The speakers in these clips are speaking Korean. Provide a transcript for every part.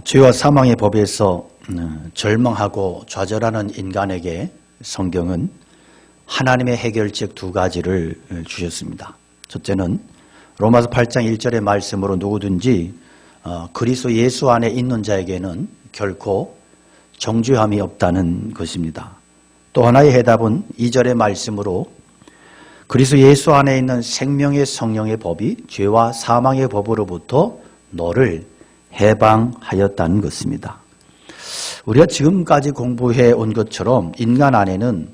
죄와 사망의 법에서 절망하고 좌절하는 인간에게 성경은 하나님의 해결책 두 가지를 주셨습니다. 첫째는 로마서 8장 1절의 말씀으로 누구든지 그리스도 예수 안에 있는 자에게는 결코 정죄함이 없다는 것입니다. 또 하나의 해답은 2절의 말씀으로 그리스도 예수 안에 있는 생명의 성령의 법이 죄와 사망의 법으로부터 너를 해방하였다는 것입니다. 우리가 지금까지 공부해 온 것처럼 인간 안에는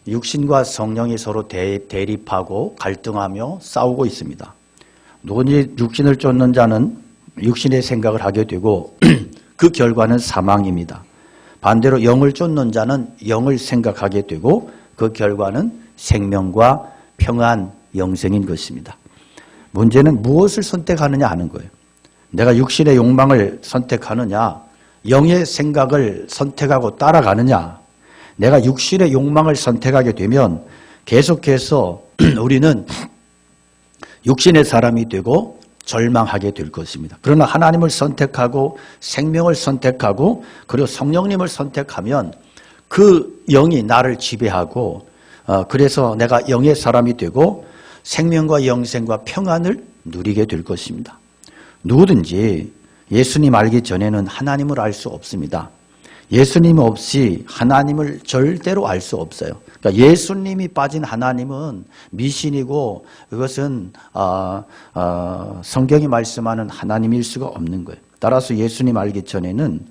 육신과 성령이 서로 대립하고 갈등하며 싸우고 있습니다. 누구든지 육신을 쫓는 자는 육신의 생각을 하게 되고 그 결과는 사망입니다. 반대로 영을 쫓는 자는 영을 생각하게 되고 그 결과는 생명과 평안, 영생인 것입니다. 문제는 무엇을 선택하느냐 하는 거예요. 내가 육신의 욕망을 선택하느냐, 영의 생각을 선택하고 따라가느냐. 내가 육신의 욕망을 선택하게 되면 계속해서 우리는 육신의 사람이 되고 절망하게 될 것입니다. 그러나 하나님을 선택하고 생명을 선택하고 그리고 성령님을 선택하면 그 영이 나를 지배하고 그래서 내가 영의 사람이 되고 생명과 영생과 평안을 누리게 될 것입니다. 누구든지 예수님 알기 전에는 하나님을 알 수 없습니다. 예수님 없이 하나님을 절대로 알 수 없어요. 그러니까 예수님이 빠진 하나님은 미신이고 그것은 성경이 말씀하는 하나님일 수가 없는 거예요. 따라서 예수님 알기 전에는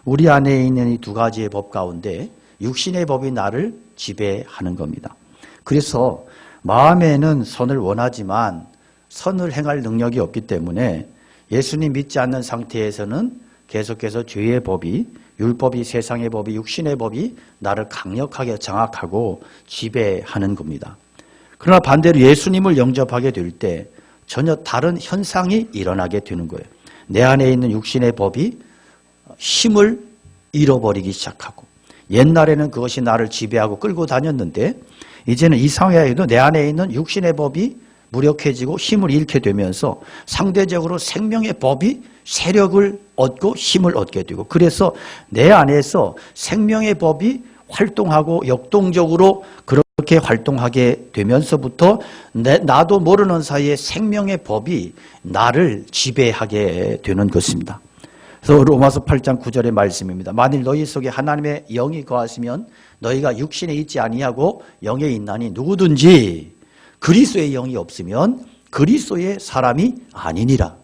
우리 안에 있는 이 두 가지의 법 가운데 육신의 법이 나를 지배하는 겁니다. 그래서 마음에는 선을 원하지만 선을 행할 능력이 없기 때문에 예수님 믿지 않는 상태에서는 계속해서 죄의 법이, 율법이, 세상의 법이, 육신의 법이 나를 강력하게 장악하고 지배하는 겁니다. 그러나 반대로 예수님을 영접하게 될 때 전혀 다른 현상이 일어나게 되는 거예요. 내 안에 있는 육신의 법이 힘을 잃어버리기 시작하고, 옛날에는 그것이 나를 지배하고 끌고 다녔는데 이제는 이상하게도 내 안에 있는 육신의 법이 무력해지고 힘을 잃게 되면서 상대적으로 생명의 법이 세력을 얻고 힘을 얻게 되고, 그래서 내 안에서 생명의 법이 활동하고 역동적으로 그렇게 활동하게 되면서부터 나도 모르는 사이에 생명의 법이 나를 지배하게 되는 것입니다. 그래서 로마서 8장 9절의 말씀입니다. 만일 너희 속에 하나님의 영이 거하시면 너희가 육신에 있지 아니하고 영에 있나니 누구든지 그리스도의 영이 없으면 그리스도의 사람이 아니니라.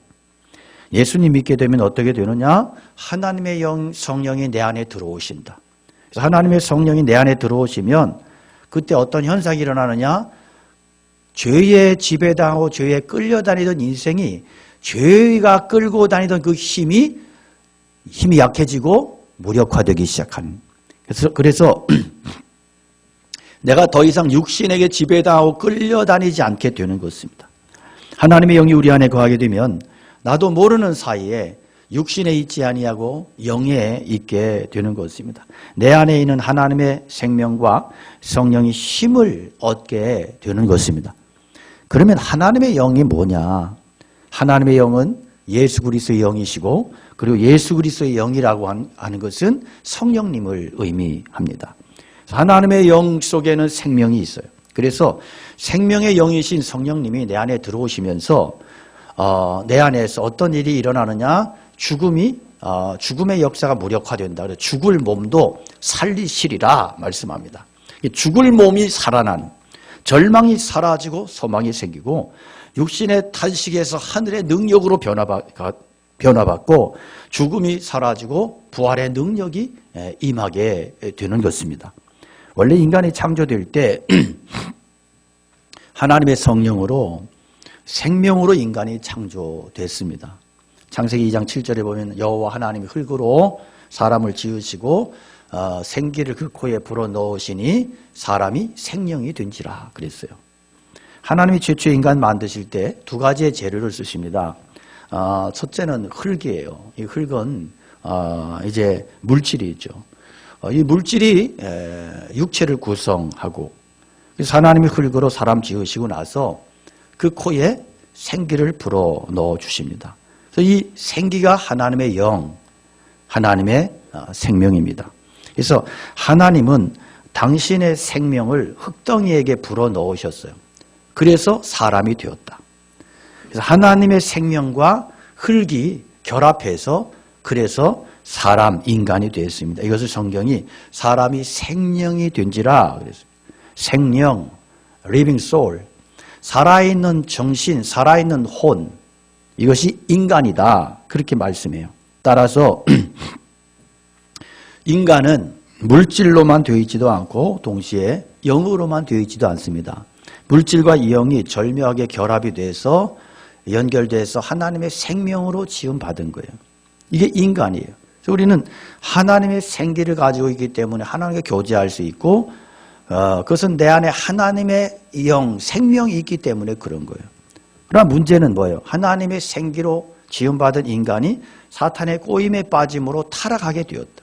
예수님 믿게 되면 어떻게 되느냐? 하나님의 영, 성령이 내 안에 들어오신다. 그래서 하나님의 성령이 내 안에 들어오시면 그때 어떤 현상이 일어나느냐? 죄에 지배당하고 죄에 끌려다니던 인생이 죄가 끌고 다니던 그 힘이 약해지고 무력화되기 시작하는. 그래서 내가 더 이상 육신에게 지배당하고 끌려다니지 않게 되는 것입니다. 하나님의 영이 우리 안에 거하게 되면 나도 모르는 사이에 육신에 있지 아니하고 영에 있게 되는 것입니다. 내 안에 있는 하나님의 생명과 성령이 힘을 얻게 되는 것입니다. 그러면 하나님의 영이 뭐냐? 하나님의 영은 예수 그리스도의 영이시고, 그리고 예수 그리스도의 영이라고 하는 것은 성령님을 의미합니다. 하나님의 영 속에는 생명이 있어요. 그래서 생명의 영이신 성령님이 내 안에 들어오시면서 내 안에서 어떤 일이 일어나느냐? 죽음의 역사가 무력화된다. 그래서 죽을 몸도 살리시리라 말씀합니다. 죽을 몸이 살아나는, 절망이 사라지고 소망이 생기고 육신의 탄식에서 하늘의 능력으로 변화받고 죽음이 사라지고 부활의 능력이 임하게 되는 것입니다. 원래 인간이 창조될 때 하나님의 성령으로 생명으로 인간이 창조됐습니다. 창세기 2장 7절에 보면 여호와 하나님이 흙으로 사람을 지으시고 생기를 그 코에 불어넣으시니 사람이 생명이 된지라 그랬어요. 하나님이 최초 인간 만드실 때 두 가지의 재료를 쓰십니다. 첫째는 흙이에요. 이 흙은 이제 물질이죠. 이 물질이 육체를 구성하고, 그래서 하나님이 흙으로 사람 지으시고 나서 그 코에 생기를 불어 넣어 주십니다. 그래서 이 생기가 하나님의 영, 하나님의 생명입니다. 그래서 하나님은 당신의 생명을 흙덩이에게 불어넣으셨어요. 그래서 사람이 되었다. 그래서 하나님의 생명과 흙이 결합해서 그래서 사람, 인간이 되었습니다. 이것을 성경이 사람이 생명이 된지라 그랬습니다. 생명, living soul, 살아있는 정신, 살아있는 혼, 이것이 인간이다. 그렇게 말씀해요. 따라서 인간은 물질로만 되어 있지도 않고 동시에 영으로만 되어 있지도 않습니다. 물질과 영이 절묘하게 결합이 돼서 연결돼서 하나님의 생명으로 지음받은 거예요. 이게 인간이에요. 그래서 우리는 하나님의 생기를 가지고 있기 때문에 하나님과 교제할 수 있고 그것은 내 안에 하나님의 영, 생명이 있기 때문에 그런 거예요. 그러나 문제는 뭐예요? 하나님의 생기로 지음받은 인간이 사탄의 꼬임에 빠짐으로 타락하게 되었다.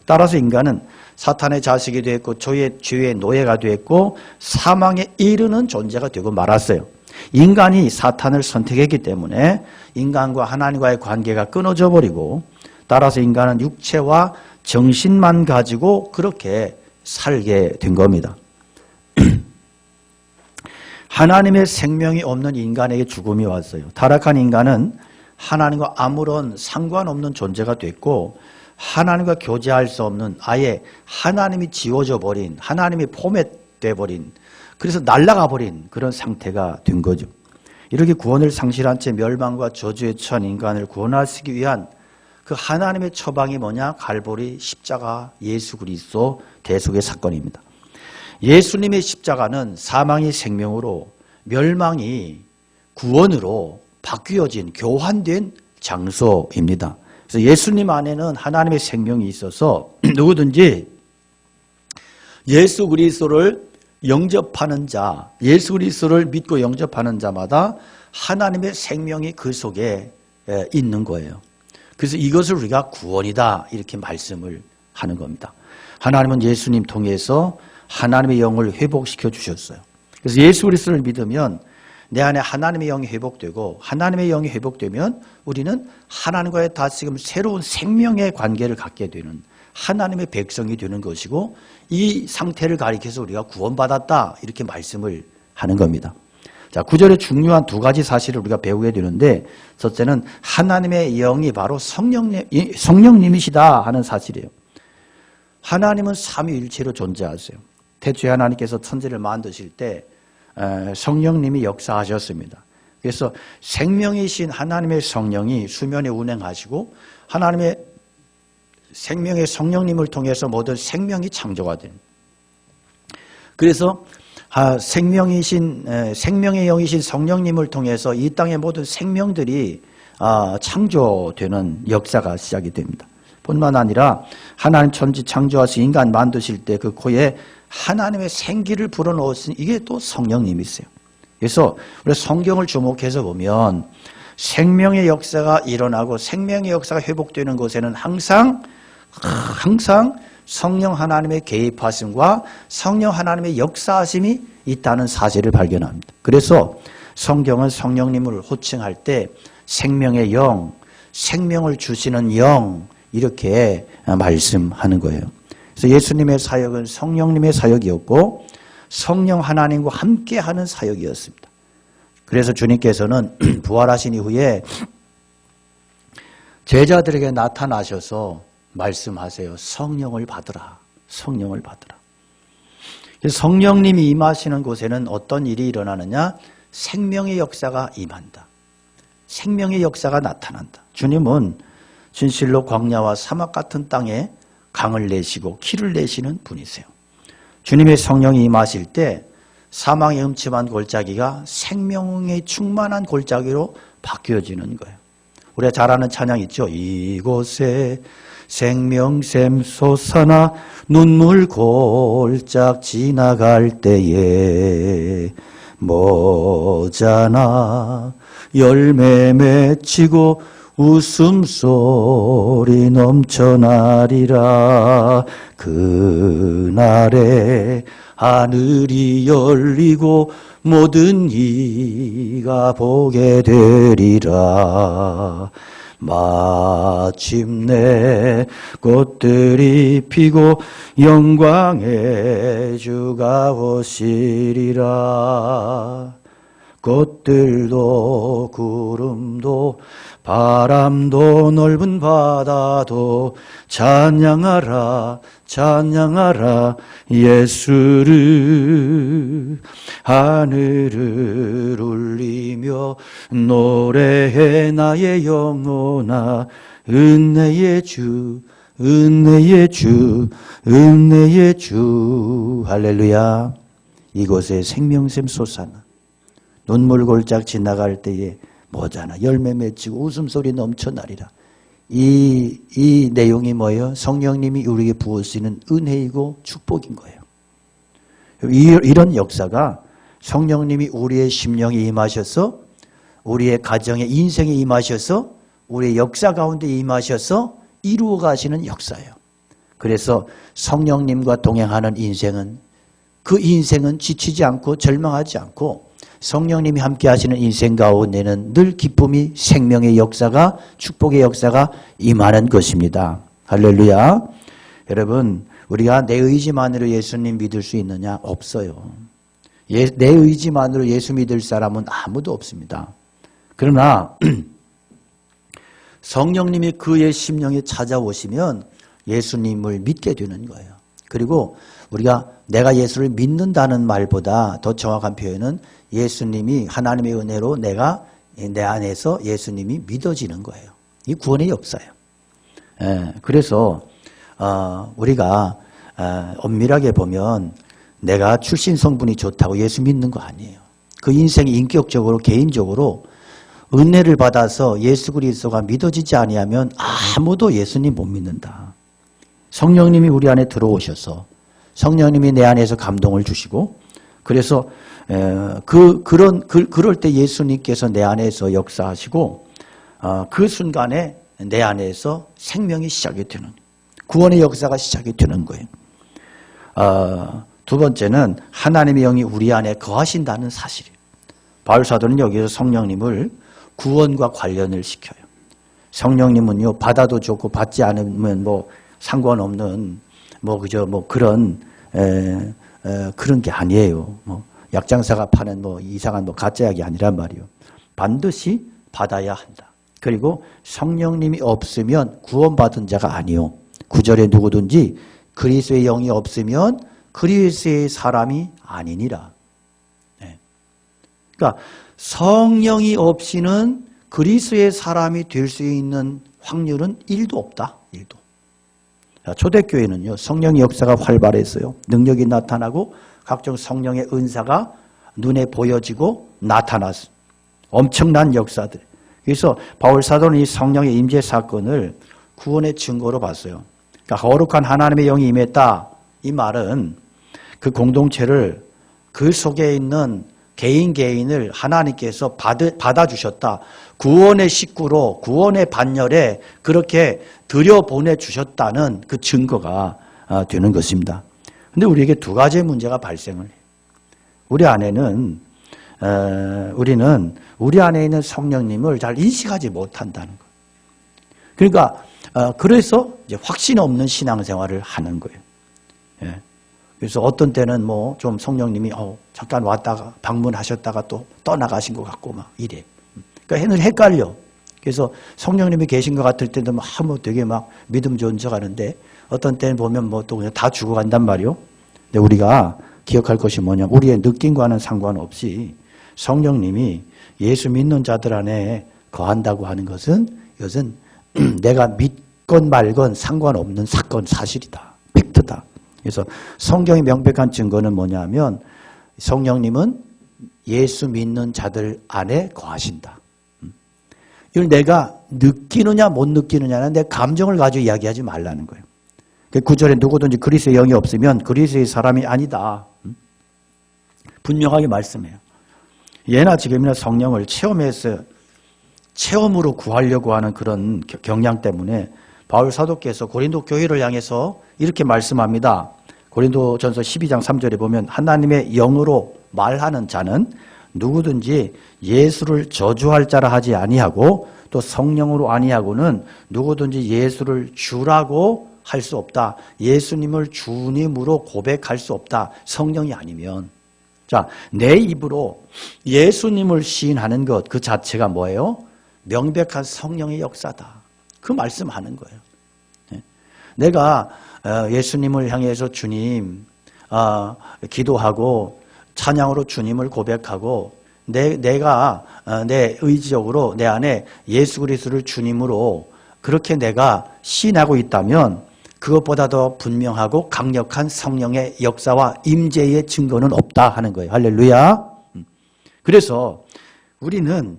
따라서 인간은 사탄의 자식이 되었고 죄의 노예가 되었고 사망에 이르는 존재가 되고 말았어요. 인간이 사탄을 선택했기 때문에 인간과 하나님과의 관계가 끊어져 버리고 따라서 인간은 육체와 정신만 가지고 그렇게 살게 된 겁니다. 하나님의 생명이 없는 인간에게 죽음이 왔어요. 타락한 인간은 하나님과 아무런 상관없는 존재가 됐고 하나님과 교제할 수 없는 아예 하나님이 지워져 버린 하나님이 포맷돼 버린 그래서 날아가 버린 그런 상태가 된 거죠. 이렇게 구원을 상실한 채 멸망과 저주에 처한 인간을 구원하시기 위한 그 하나님의 처방이 뭐냐? 갈보리 십자가 예수 그리스도 대속의 사건입니다. 예수님의 십자가는 사망이 생명으로 멸망이 구원으로 바뀌어진 교환된 장소입니다. 그래서 예수님 안에는 하나님의 생명이 있어서 누구든지 예수 그리스도를 영접하는 자, 예수 그리스도를 믿고 영접하는 자마다 하나님의 생명이 그 속에 있는 거예요. 그래서 이것을 우리가 구원이다 이렇게 말씀을 하는 겁니다. 하나님은 예수님 통해서 하나님의 영을 회복시켜 주셨어요. 그래서 예수 그리스도를 믿으면 내 안에 하나님의 영이 회복되고 하나님의 영이 회복되면 우리는 하나님과의 다시금 새로운 생명의 관계를 갖게 되는 하나님의 백성이 되는 것이고 이 상태를 가리켜서 우리가 구원받았다 이렇게 말씀을 하는 겁니다. 자, 9절에 중요한 두 가지 사실을 우리가 배우게 되는데 첫째는 하나님의 영이 바로 성령님이시다 하는 사실이에요. 하나님은 삼위일체로 존재하세요. 태초에 하나님께서 천지를 만드실 때 성령님이 역사하셨습니다. 그래서 생명이신 하나님의 성령이 수면에 운행하시고 하나님의 생명의 성령님을 통해서 모든 생명이 창조가 됩니다. 그래서 생명의 영이신 성령님을 통해서 이 땅의 모든 생명들이 창조되는 역사가 시작이 됩니다. 뿐만 아니라 하나님 천지 창조하신 인간 만드실 때 그 코에 하나님의 생기를 불어넣으신 이게 또 성령님이세요. 그래서 우리 성경을 주목해서 보면 생명의 역사가 일어나고 생명의 역사가 회복되는 곳에는 항상 성령 하나님의 개입하심과 성령 하나님의 역사하심이 있다는 사실을 발견합니다. 그래서 성경은 성령님을 호칭할 때 생명의 영, 생명을 주시는 영 이렇게 말씀하는 거예요. 그래서 예수님의 사역은 성령님의 사역이었고 성령 하나님과 함께하는 사역이었습니다. 그래서 주님께서는 부활하신 이후에 제자들에게 나타나셔서 말씀하세요. 성령을 받으라. 성령을 받으라. 성령님이 임하시는 곳에는 어떤 일이 일어나느냐? 생명의 역사가 임한다. 생명의 역사가 나타난다. 주님은 진실로 광야와 사막 같은 땅에 강을 내시고 키를 내시는 분이세요. 주님의 성령이 임하실 때 사망의 음침한 골짜기가 생명의 충만한 골짜기로 바뀌어지는 거예요. 우리가 잘 아는 찬양 있죠. 이곳에 생명샘 솟아나 눈물 골짝 지나갈 때에 모자나 열매 맺히고 웃음소리 넘쳐나리라. 그날에 하늘이 열리고 모든 이가 보게 되리라. 마침내 꽃들이 피고 영광의 주가 오시리라. 꽃들도 구름도 바람도 넓은 바다도 찬양하라 찬양하라 예수를. 하늘을 울리며 노래해 나의 영혼아 은혜의 주 은혜의 주 은혜의 주. 할렐루야. 이곳에 생명샘 솟아나 눈물 골짝 지나갈 때에 뭐잖아 열매 맺히고 웃음소리 넘쳐나리라. 이 내용이 뭐예요? 성령님이 우리에게 부으시는 은혜이고 축복인 거예요. 이런 역사가 성령님이 우리의 심령에 임하셔서 우리의 가정에 인생에 임하셔서 우리의 역사 가운데 임하셔서 이루어 가시는 역사예요. 그래서 성령님과 동행하는 인생은 그 인생은 지치지 않고 절망하지 않고 성령님이 함께 하시는 인생 가운데는 늘 기쁨이 생명의 역사가 축복의 역사가 임하는 것입니다. 할렐루야. 여러분 우리가 내 의지만으로 예수님 믿을 수 있느냐? 없어요. 내 의지만으로 예수 믿을 사람은 아무도 없습니다. 그러나 성령님이 그의 심령에 찾아오시면 예수님을 믿게 되는 거예요. 그리고 우리가 내가 예수를 믿는다는 말보다 더 정확한 표현은 예수님이 하나님의 은혜로 내가 내 안에서 예수님이 믿어지는 거예요. 이 구원의 역사예요. 그래서 우리가 엄밀하게 보면 내가 출신 성분이 좋다고 예수 믿는 거 아니에요. 그 인생이 인격적으로 개인적으로 은혜를 받아서 예수 그리스도가 믿어지지 아니하면 아무도 예수님 못 믿는다. 성령님이 우리 안에 들어오셔서 성령님이 내 안에서 감동을 주시고 그래서 그럴 때 예수님께서 내 안에서 역사하시고 그 순간에 내 안에서 생명이 시작이 되는 구원의 역사가 시작이 되는 거예요. 두 번째는 하나님의 영이 우리 안에 거하신다는 사실이에요. 바울 사도는 여기서 성령님을 구원과 관련을 시켜요. 성령님은요 받아도 좋고 받지 않으면 뭐 상관없는 그런 게 아니에요. 약장사가 파는 이상한 가짜 약이 아니란 말이에요. 반드시 받아야 한다. 그리고 성령님이 없으면 구원받은 자가 아니요. 9절에 누구든지 그리스도의 영이 없으면 그리스도의 사람이 아니니라. 그러니까 성령이 없이는 그리스도의 사람이 될 수 있는 확률은 1도 없다. 1도. 초대교회는요 성령의 역사가 활발했어요. 능력이 나타나고 각종 성령의 은사가 눈에 보여지고 나타났어요. 엄청난 역사들. 그래서 바울 사도는 이 성령의 임재 사건을 구원의 증거로 봤어요. 그러니까 거룩한 하나님의 영이 임했다. 이 말은 그 공동체를 그 속에 있는 개인을 하나님께서 받아주셨다. 구원의 식구로 구원의 반열에 그렇게 들여보내주셨다는 그 증거가 되는 것입니다. 그런데 우리에게 두 가지의 문제가 발생을 해요. 우리는 우리 안에 있는 성령님을 잘 인식하지 못한다는 거예요. 그러니까 그래서 이제 확신 없는 신앙생활을 하는 거예요. 예. 그래서 어떤 때는 좀 성령님이 잠깐 왔다가 방문하셨다가 또 떠나가신 것 같고 막 이래. 그러니까 헷갈려. 그래서 성령님이 계신 것 같을 때도 되게 믿음 좋은 척 하는데 어떤 때는 보면 또 그냥 다 죽어간단 말이요. 근데 우리가 기억할 것이 뭐냐. 우리의 느낌과는 상관없이 성령님이 예수 믿는 자들 안에 거한다고 하는 것은 이것은 내가 믿건 말건 상관없는 사실이다. 팩트다. 그래서 성경의 명백한 증거는 뭐냐면 성령님은 예수 믿는 자들 안에 거하신다. 이걸 내가 느끼느냐 못 느끼느냐는 내 감정을 가지고 이야기하지 말라는 거예요. 9절에 누구든지 그리스도의 영이 없으면 그리스도의 사람이 아니다. 분명하게 말씀해요. 예나 지금이나 성령을 체험으로 구하려고 하는 그런 경향 때문에 바울 사도께서 고린도 교회를 향해서 이렇게 말씀합니다. 고린도전서 12장 3절에 보면 하나님의 영으로 말하는 자는 누구든지 예수를 저주할 자라 하지 아니하고 또 성령으로 아니하고는 누구든지 예수를 주라고 할 수 없다. 예수님을 주님으로 고백할 수 없다. 성령이 아니면. 자, 내 입으로 예수님을 시인하는 것 그 자체가 뭐예요? 명백한 성령의 역사다. 그 말씀하는 거예요. 내가 예수님을 향해서 주님 기도하고 찬양으로 주님을 고백하고 내가 내 의지적으로 내 안에 예수 그리스도를 주님으로 그렇게 내가 시인하고 있다면 그것보다 더 분명하고 강력한 성령의 역사와 임재의 증거는 없다 하는 거예요. 할렐루야. 그래서 우리는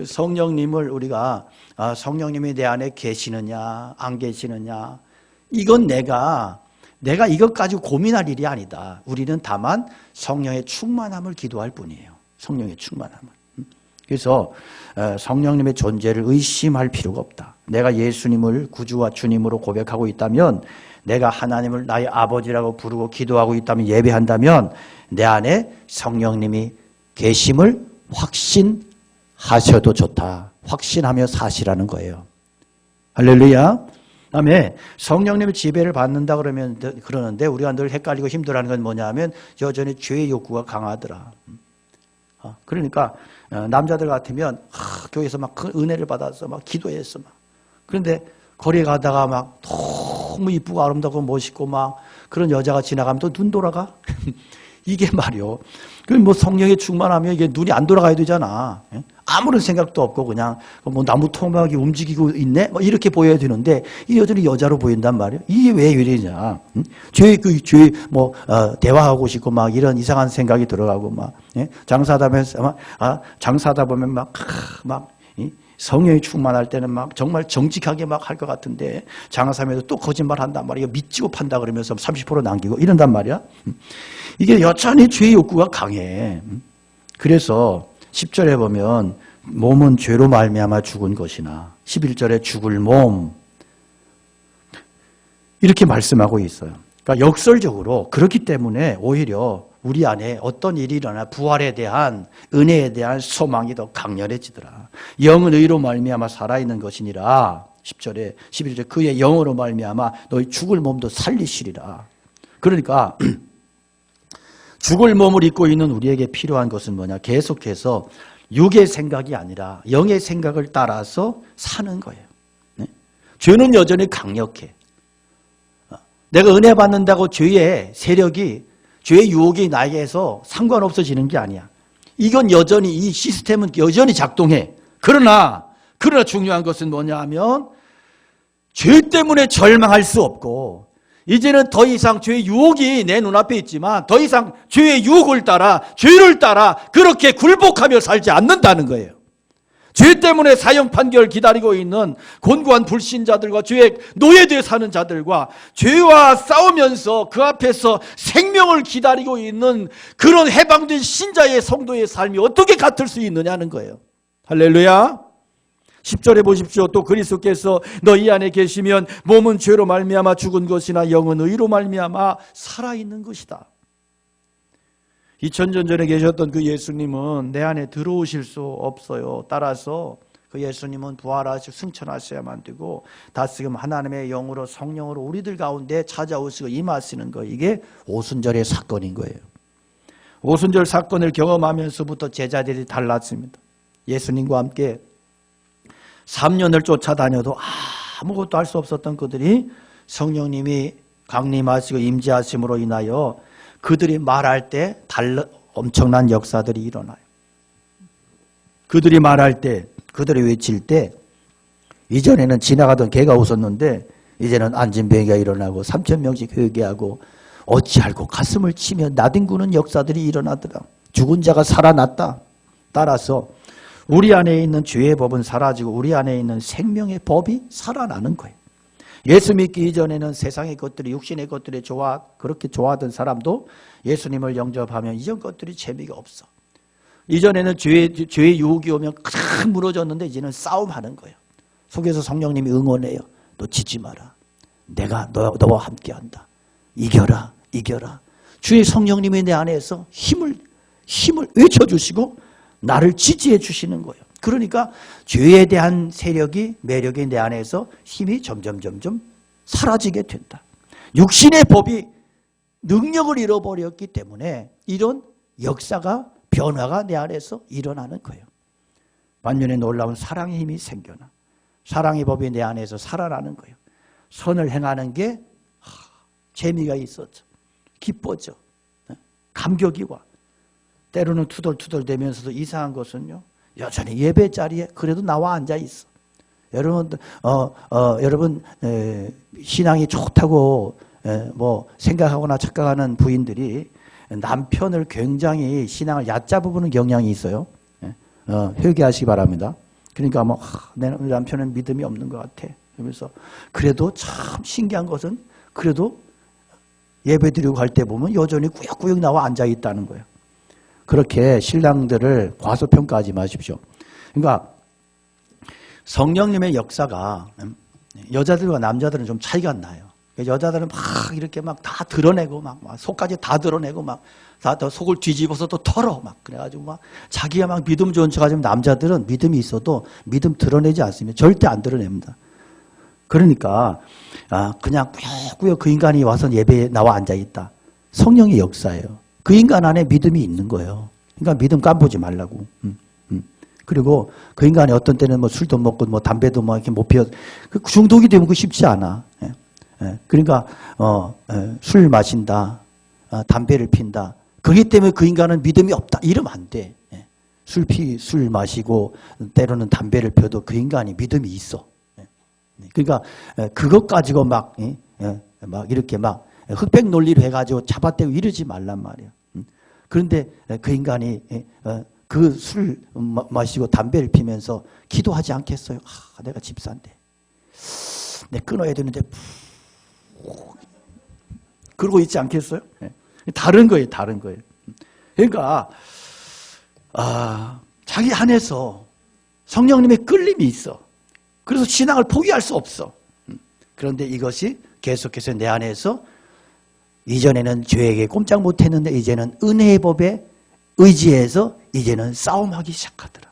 성령님을 우리가 성령님이 내 안에 계시느냐 안 계시느냐 이건 내가 이것 가지고 고민할 일이 아니다. 우리는 다만 성령의 충만함을 기도할 뿐이에요. 성령의 충만함을. 그래서 성령님의 존재를 의심할 필요가 없다. 내가 예수님을 구주와 주님으로 고백하고 있다면, 내가 하나님을 나의 아버지라고 부르고 기도하고 있다면, 예배한다면 내 안에 성령님이 계심을 확신하셔도 좋다. 확신하며 사시라는 거예요. 할렐루야. 그다음에 성령님의 지배를 받는다 그러는데 우리가 늘 헷갈리고 힘들어하는 건 뭐냐면 여전히 죄의 욕구가 강하더라. 그러니까 남자들 같으면 교회에서 막 그 은혜를 받아서 막 기도했어 막. 그런데 거리에 가다가 막 너무 이쁘고 아름답고 멋있고 막 그런 여자가 지나가면 또 눈 돌아가. 이게 말이요. 그 뭐 성령의 충만하면 이게 눈이 안 돌아가야 되잖아. 아무런 생각도 없고 그냥 뭐 나무 토막이 움직이고 있네? 뭐 이렇게 보여야 되는데 이 여전히 여자로 보인단 말이에요. 이게 왜 이러냐? 대화하고 싶고 막 이런 이상한 생각이 들어가고 막 장사하다 보면 막 성령이 충만할 때는 막 정말 정직하게 막 할 것 같은데 장사하면서 또 거짓말 한단 말이야. 믿지고 판다 그러면서 30% 남기고 이런단 말이야. 이게 여전히 죄의 욕구가 강해. 그래서 10절에 보면 몸은 죄로 말미암아 죽은 것이나 11절에 죽을 몸 이렇게 말씀하고 있어요. 그러니까 역설적으로 그렇기 때문에 오히려 우리 안에 어떤 일이 일어나 부활에 대한 은혜에 대한 소망이 더 강렬해지더라. 영은 의로 말미암아 살아있는 것이니라. 10절에 11절에 그의 영으로 말미암아 너희 죽을 몸도 살리시리라. 그러니까 죽을 몸을 입고 있는 우리에게 필요한 것은 뭐냐? 계속해서 육의 생각이 아니라 영의 생각을 따라서 사는 거예요. 죄는 여전히 강력해. 내가 은혜 받는다고 죄의 세력이 죄의 유혹이 나에게서 상관없어지는 게 아니야. 이건 여전히 이 시스템은 여전히 작동해. 그러나 중요한 것은 뭐냐 하면 죄 때문에 절망할 수 없고 이제는 더 이상 죄의 유혹이 내 눈앞에 있지만 더 이상 죄의 유혹을 따라 죄를 따라 그렇게 굴복하며 살지 않는다는 거예요. 죄 때문에 사형 판결을 기다리고 있는 곤고한 불신자들과 죄에 노예되어 사는 자들과 죄와 싸우면서 그 앞에서 생명을 기다리고 있는 그런 해방된 신자의 성도의 삶이 어떻게 같을 수 있느냐는 거예요. 할렐루야. 10절에 보십시오. 또 그리스도께서 너희 안에 계시면 몸은 죄로 말미암아 죽은 것이나 영은 의로 말미암아 살아있는 것이다. 2000년 전에 계셨던 그 예수님은 내 안에 들어오실 수 없어요. 따라서 그 예수님은 부활하시고 승천하셔야만 되고 다시금 하나님의 영으로 성령으로 우리들 가운데 찾아오시고 임하시는 거, 이게 오순절의 사건인 거예요. 오순절 사건을 경험하면서부터 제자들이 달랐습니다. 예수님과 함께 3년을 쫓아다녀도 아무것도 할 수 없었던 그들이 성령님이 강림하시고 임재하심으로 인하여 그들이 말할 때 엄청난 역사들이 일어나요. 그들이 말할 때, 그들이 외칠 때 이전에는 지나가던 개가 웃었는데 이제는 앉은 병이가 일어나고 3,000명씩 회개하고 어찌할꼬 가슴을 치며 나뒹구는 역사들이 일어나더라. 죽은 자가 살아났다. 따라서 우리 안에 있는 죄의 법은 사라지고 우리 안에 있는 생명의 법이 살아나는 거예요. 예수 믿기 이전에는 세상의 것들이, 육신의 것들이 그렇게 좋아하던 사람도 예수님을 영접하면 이전 것들이 재미가 없어. 이전에는 죄의 유혹이 오면 탁 무너졌는데 이제는 싸움하는 거예요. 속에서 성령님이 응원해요. 너 지지 마라. 내가 너와 함께한다. 이겨라. 주의 성령님이 내 안에서 힘을 외쳐주시고 나를 지지해 주시는 거예요. 그러니까 죄에 대한 세력이, 매력이 내 안에서 힘이 점점 사라지게 된다. 육신의 법이 능력을 잃어버렸기 때문에 이런 역사가, 변화가 내 안에서 일어나는 거예요. 반면에 놀라운 사랑의 힘이 생겨나 사랑의 법이 내 안에서 살아나는 거예요. 선을 행하는 게 재미가 있었죠. 기뻐져. 감격이 와. 때로는 투덜투덜대면서도 이상한 것은요, 여전히 예배 자리에 그래도 나와 앉아 있어. 여러분 신앙이 좋다고 뭐 생각하거나 착각하는 부인들이 남편을 굉장히 신앙을 얕잡아보는 경향이 있어요. 회개하시기 바랍니다. 그러니까 뭐 내 남편은 믿음이 없는 것 같아. 그러면서 그래도 참 신기한 것은 그래도 예배드리고 갈 때 보면 여전히 꾸역꾸역 나와 앉아 있다는 거예요. 그렇게 신랑들을 과소평가하지 마십시오. 그러니까 성령님의 역사가 여자들과 남자들은 좀 차이가 나요. 여자들은 막 이렇게 막 다 드러내고 막 속까지 다 드러내고 막 다 속을 뒤집어서 또 털어 막 그래가지고 막 자기가 막 믿음 좋은 척하지만 남자들은 믿음이 있어도 믿음 드러내지 않습니다. 절대 안 드러냅니다. 그러니까 그냥 꾸역꾸역 그 인간이 와서 예배에 나와 앉아 있다. 성령의 역사예요. 그 인간 안에 믿음이 있는 거예요. 그러니까 믿음 깜보지 말라고. 그리고 그 인간이 어떤 때는 뭐 술도 먹고 뭐 담배도 뭐 이렇게 못 피워 중독이 되면 그 쉽지 않아. 그러니까 술 마신다, 담배를 핀다. 그렇기 때문에 그 인간은 믿음이 없다. 이러면 안 돼. 술 마시고 때로는 담배를 펴도 그 인간이 믿음이 있어. 그러니까 그것 가지고 막 이렇게 막 흑백 논리를 해가지고 잡아떼고 이러지 말란 말이야. 그런데 그 인간이 그 술 마시고 담배를 피면서 기도하지 않겠어요? 내가 집사인데 내 끊어야 되는데 그러고 있지 않겠어요? 다른 거예요. 다른 거예요. 그러니까 자기 안에서 성령님의 끌림이 있어. 그래서 신앙을 포기할 수 없어. 그런데 이것이 계속해서 내 안에서 이전에는 죄에게 꼼짝 못했는데 이제는 은혜의 법에 의지해서 이제는 싸움하기 시작하더라.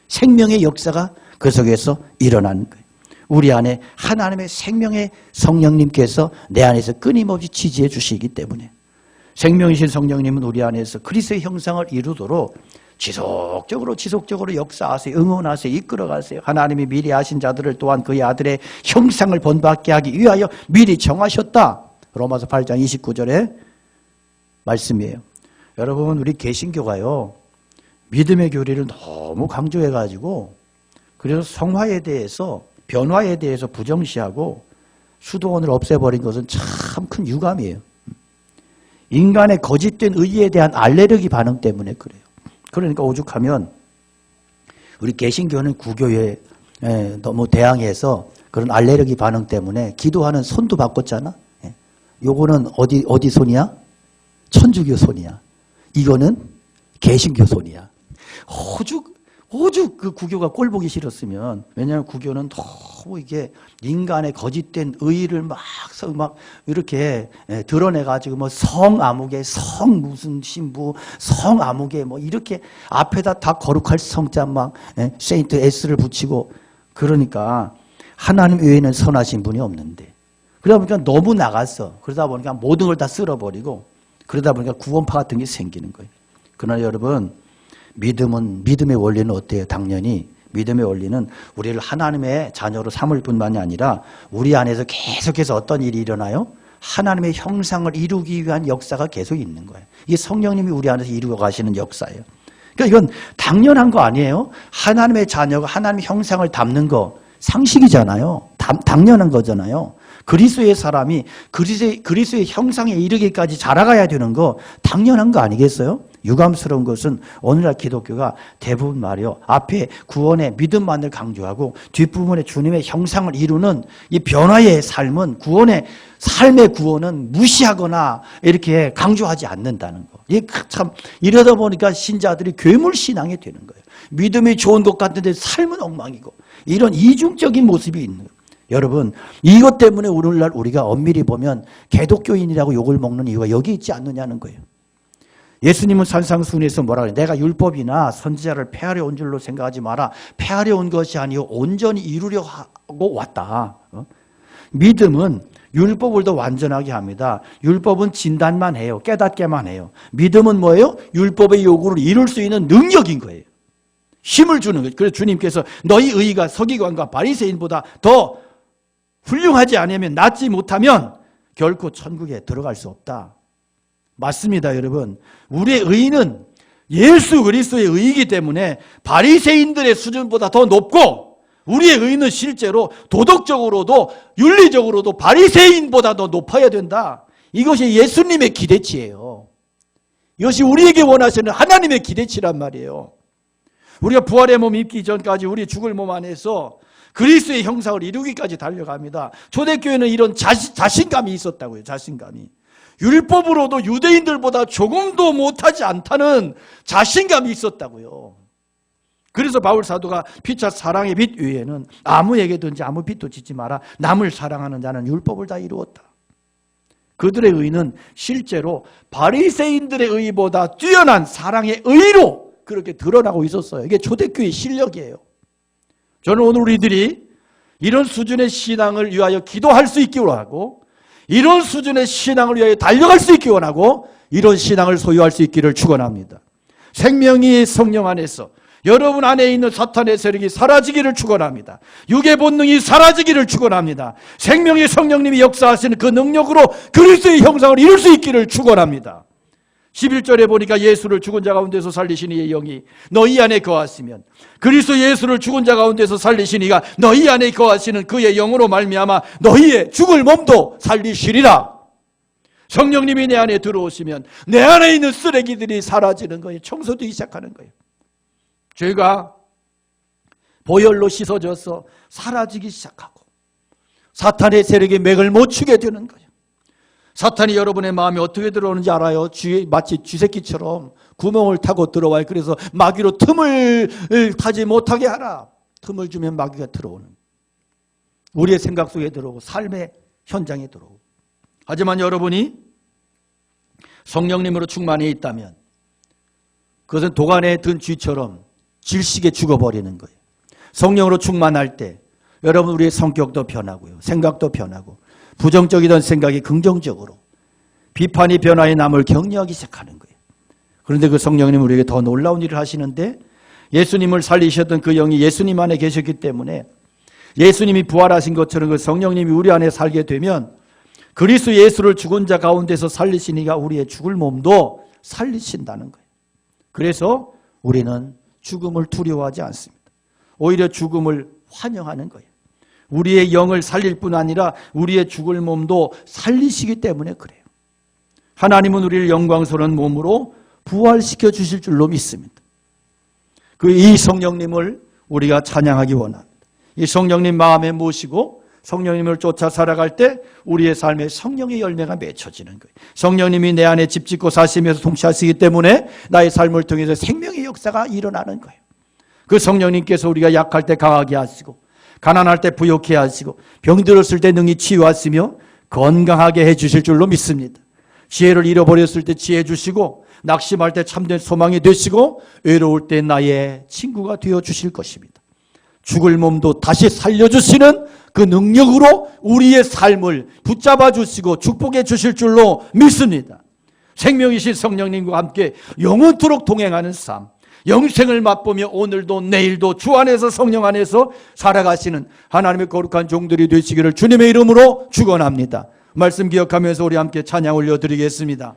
생명의 역사가 그 속에서 일어나는 거예요. 우리 안에 하나님의 생명의 성령님께서 내 안에서 끊임없이 지지해 주시기 때문에 생명이신 성령님은 우리 안에서 그리스도의 형상을 이루도록 지속적으로 역사하세요. 응원하세요. 이끌어가세요. 하나님이 미리 하신 자들을 또한 그의 아들의 형상을 본받게 하기 위하여 미리 정하셨다. 로마서 8장 29절의 말씀이에요. 여러분 우리 개신교가요. 믿음의 교리를 너무 강조해가지고 그래서 성화에 대해서 변화에 대해서 부정시하고 수도원을 없애버린 것은 참 큰 유감이에요. 인간의 거짓된 의의에 대한 알레르기 반응 때문에 그래요. 그러니까 오죽하면 우리 개신교는 구교에 너무 대항해서 그런 알레르기 반응 때문에 기도하는 손도 바꿨잖아. 요거는 어디 손이야? 천주교 손이야. 이거는 개신교 손이야. 오죽 그 구교가 꼴 보기 싫었으면, 왜냐하면 구교는 너무 이게 인간의 거짓된 의의를 막 이렇게 드러내가지고 뭐 성아무개, 성 무슨 신부, 성아무개 뭐 이렇게 앞에다 다 거룩할 성자 막 세인트 S를 붙이고 그러니까 하나님 외에는 선하신 분이 없는데 그러다 보니까 너무 나갔어. 그러다 보니까 모든 걸 다 쓸어버리고 그러다 보니까 구원파 같은 게 생기는 거예요. 그러나 여러분 믿음의 원리는 어때요? 당연히 믿음의 원리는 우리를 하나님의 자녀로 삼을 뿐만이 아니라 우리 안에서 계속해서 어떤 일이 일어나요? 하나님의 형상을 이루기 위한 역사가 계속 있는 거예요. 이게 성령님이 우리 안에서 이루어 가시는 역사예요. 그러니까 이건 당연한 거 아니에요? 하나님의 자녀가 하나님의 형상을 담는 거 상식이잖아요. 당연한 거잖아요. 그리스도의 사람이 그리스도의 형상에 이르기까지 자라가야 되는 거 당연한 거 아니겠어요? 유감스러운 것은 오늘날 기독교가 대부분 말이요. 앞에 구원의 믿음만을 강조하고 뒷부분에 주님의 형상을 이루는 이 변화의 삶은 구원의 삶의 구원은 무시하거나 이렇게 강조하지 않는다는 거. 이게 참 이러다 보니까 신자들이 괴물신앙이 되는 거예요. 믿음이 좋은 것 같은데 삶은 엉망이고 이런 이중적인 모습이 있는 거예요. 여러분, 이것 때문에 오늘날 우리가 엄밀히 보면 개독교인이라고 욕을 먹는 이유가 여기 있지 않느냐는 거예요. 예수님은 산상수훈에서 뭐라 그래요? 내가 율법이나 선지자를 폐하려 온 줄로 생각하지 마라. 폐하려 온 것이 아니요 온전히 이루려 하고 왔다. 믿음은 율법을 더 완전하게 합니다. 율법은 진단만 해요. 깨닫게만 해요. 믿음은 뭐예요? 율법의 요구를 이룰 수 있는 능력인 거예요. 힘을 주는 거예요. 그래서 주님께서 너희 의의가 서기관과 바리새인보다 더 훌륭하지 않으면 낫지 못하면 결코 천국에 들어갈 수 없다. 맞습니다, 여러분. 우리의 의의는 예수 그리스도의 의의이기 때문에 바리새인들의 수준보다 더 높고 우리의 의의는 실제로 도덕적으로도 윤리적으로도 바리새인보다 더 높아야 된다. 이것이 예수님의 기대치예요. 이것이 우리에게 원하시는 하나님의 기대치란 말이에요. 우리가 부활의 몸 입기 전까지 우리 죽을 몸 안에서 그리스도의 형상을 이루기까지 달려갑니다. 초대교회는 이런 자신감이 있었다고요. 자신감이. 율법으로도 유대인들보다 조금도 못하지 않다는 자신감이 있었다고요. 그래서 바울 사도가 피차 사랑의 빛 위에는 아무에게든지 아무 빛도 짓지 마라. 남을 사랑하는 자는 율법을 다 이루었다. 그들의 의는 실제로 바리새인들의 의보다 뛰어난 사랑의 의로 그렇게 드러나고 있었어요. 이게 초대교회의 실력이에요. 저는 오늘 우리들이 이런 수준의 신앙을 위하여 기도할 수 있기 원하고 이런 수준의 신앙을 위하여 달려갈 수 있기 원하고 이런 신앙을 소유할 수 있기를 축원합니다. 생명이 성령 안에서 여러분 안에 있는 사탄의 세력이 사라지기를 축원합니다. 육의 본능이 사라지기를 축원합니다. 생명의 성령님이 역사하시는 그 능력으로 그리스도의 형상을 이룰 수 있기를 축원합니다. 11절에 보니까 예수를 죽은 자 가운데서 살리신 이의 영이 너희 안에 거하시면 그리스도 예수를 죽은 자 가운데서 살리신 이가 너희 안에 거하시는 그의 영으로 말미암아 너희의 죽을 몸도 살리시리라. 성령님이 내 안에 들어오시면 내 안에 있는 쓰레기들이 사라지는 거예요. 청소되기 시작하는 거예요. 죄가 보혈로 씻어져서 사라지기 시작하고 사탄의 세력의 맥을 못 추게 되는 거예요. 사탄이 여러분의 마음에 어떻게 들어오는지 알아요? 마치 쥐새끼처럼 구멍을 타고 들어와요. 그래서 마귀로 틈을 타지 못하게 하라. 틈을 주면 마귀가 들어오는. 우리의 생각 속에 들어오고 삶의 현장에 들어오고. 하지만 여러분이 성령님으로 충만해 있다면 그것은 도간에 든 쥐처럼 질식에 죽어버리는 거예요. 성령으로 충만할 때 여러분 우리의 성격도 변하고요. 생각도 변하고 부정적이던 생각이 긍정적으로 비판이 변화해 남을 격려하기 시작하는 거예요. 그런데 그 성령님은 우리에게 더 놀라운 일을 하시는데 예수님을 살리셨던 그 영이 예수님 안에 계셨기 때문에 예수님이 부활하신 것처럼 그 성령님이 우리 안에 살게 되면 그리스도 예수를 죽은 자 가운데서 살리신 이가 우리의 죽을 몸도 살리신다는 거예요. 그래서 우리는 죽음을 두려워하지 않습니다. 오히려 죽음을 환영하는 거예요. 우리의 영을 살릴 뿐 아니라 우리의 죽을 몸도 살리시기 때문에 그래요. 하나님은 우리를 영광스러운 몸으로 부활시켜 주실 줄로 믿습니다. 이 성령님을 우리가 찬양하기 원합니다. 이 성령님 마음에 모시고 성령님을 쫓아 살아갈 때 우리의 삶에 성령의 열매가 맺혀지는 거예요. 성령님이 내 안에 집 짓고 사시면서 통치하시기 때문에 나의 삶을 통해서 생명의 역사가 일어나는 거예요. 그 성령님께서 우리가 약할 때 강하게 하시고 가난할 때 부욕해 하시고 병들었을 때 능히 치유하시며 건강하게 해주실 줄로 믿습니다. 지혜를 잃어버렸을 때 지혜 주시고 낙심할 때 참된 소망이 되시고 외로울 때 나의 친구가 되어주실 것입니다. 죽을 몸도 다시 살려주시는 그 능력으로 우리의 삶을 붙잡아 주시고 축복해 주실 줄로 믿습니다. 생명이신 성령님과 함께 영원토록 동행하는 삶, 영생을 맛보며 오늘도 내일도 주 안에서 성령 안에서 살아가시는 하나님의 거룩한 종들이 되시기를 주님의 이름으로 축원합니다. 말씀 기억하면서 우리 함께 찬양 올려드리겠습니다.